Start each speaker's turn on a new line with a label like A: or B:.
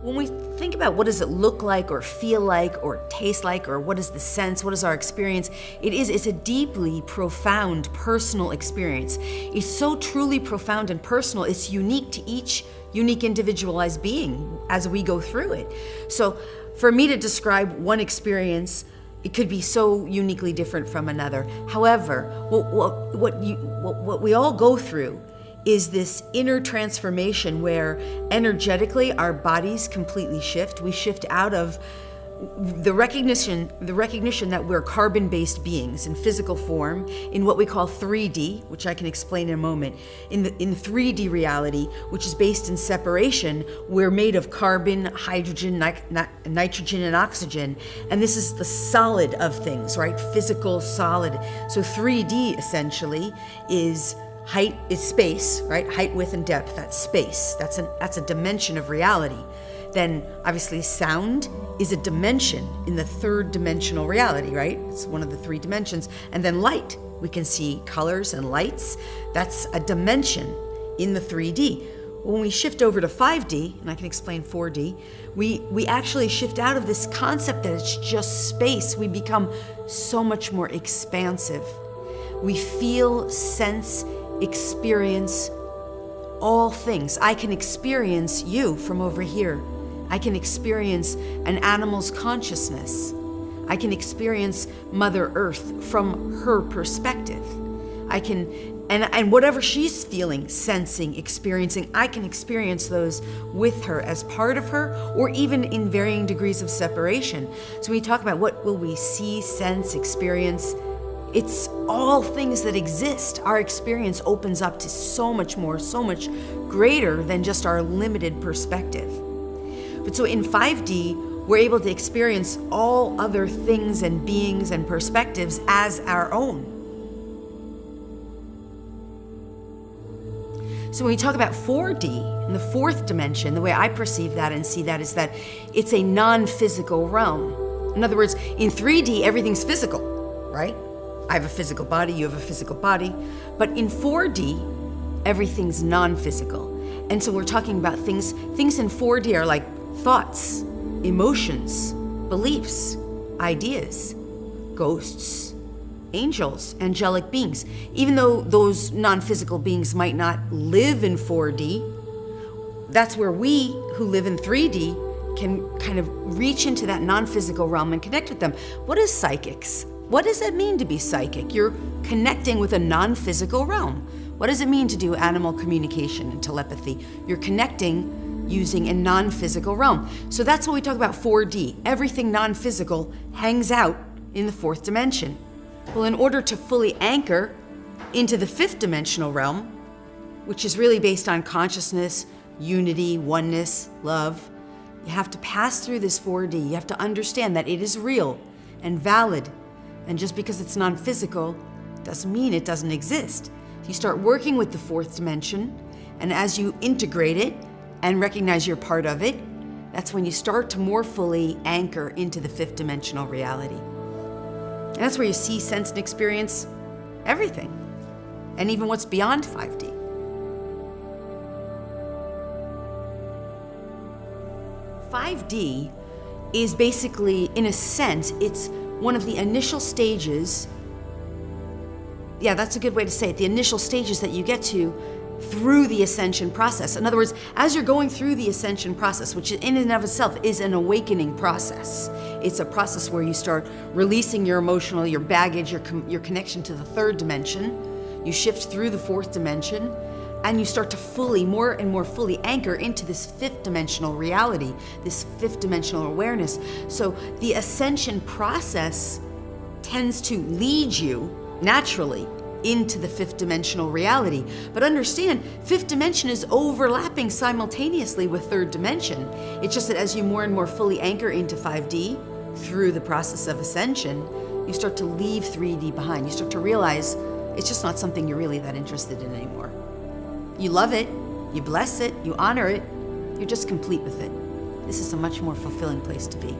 A: When we think about what does it look like or feel like or taste like, or what is the sense, what is our experience, it's a deeply profound personal experience. It's so truly profound and personal, it's unique to each unique individualized being as we go through it. So for me to describe one experience, it could be so uniquely different from another. However, what we all go through is this inner transformation where energetically our bodies completely shift. We shift out of the recognition that we're carbon-based beings in physical form in what we call 3D, which I can explain in a moment. In 3D reality, which is based in separation, we're made of carbon, hydrogen, nitrogen, and oxygen. And this is the solid of things, right? Physical, solid. So 3D essentially is height is space, right? Height, width, and depth, that's space. That's a dimension of reality. Then obviously sound is a dimension in the third dimensional reality, right? It's one of the three dimensions. And then light, we can see colors and lights. That's a dimension in the 3D. When we shift over to 5D, and I can explain 4D, we actually shift out of this concept that it's just space. We become so much more expansive. We feel, sense, experience all things. I can experience you from over here. I can experience an animal's consciousness. I can experience Mother Earth from her perspective. I can, and whatever she's feeling, sensing, experiencing, I can experience those with her as part of her, or even in varying degrees of separation. So we talk about what will we see, sense, experience. It's all things that exist. Our experience opens up to so much more, so much greater than just our limited perspective. But so in 5D, we're able to experience all other things and beings and perspectives as our own. So when we talk about 4D, in the fourth dimension, the way I perceive that and see that is that it's a non-physical realm. In other words, in 3D, everything's physical, right? I have a physical body, you have a physical body. But in 4D, everything's non-physical. And so we're talking about things in 4D are like thoughts, emotions, beliefs, ideas, ghosts, angels, angelic beings. Even though those non-physical beings might not live in 4D, that's where we who live in 3D can kind of reach into that non-physical realm and connect with them. What is psychics? What does it mean to be psychic? You're connecting with a non-physical realm. What does it mean to do animal communication and telepathy? You're connecting using a non-physical realm. So that's what we talk about 4D. Everything non-physical hangs out in the fourth dimension. Well, in order to fully anchor into the fifth dimensional realm, which is really based on consciousness, unity, oneness, love, you have to pass through this 4D. You have to understand that it is real and valid. And just because it's non-physical doesn't mean it doesn't exist. You start working with the fourth dimension, and as you integrate it and recognize you're part of it, that's when you start to more fully anchor into the fifth dimensional reality. And that's where you see, sense, and experience everything, and even what's beyond 5D. "5D is basically, in a sense, it's one of the initial stages, yeah, that's a good way to say it, the initial stages that you get to through the ascension process. In other words, as you're going through the ascension process, which in and of itself is an awakening process, it's a process where you start releasing your emotional, your baggage, your connection to the third dimension, you shift through the fourth dimension, and you start to fully, more and more fully anchor into this fifth dimensional reality, this fifth dimensional awareness. So the ascension process tends to lead you naturally into the fifth dimensional reality. But understand, fifth dimension is overlapping simultaneously with third dimension. It's just that as you more and more fully anchor into 5D through the process of ascension, you start to leave 3D behind. You start to realize it's just not something you're really that interested in anymore. You love it, you bless it, you honor it, you're just complete with it. This is a much more fulfilling place to be.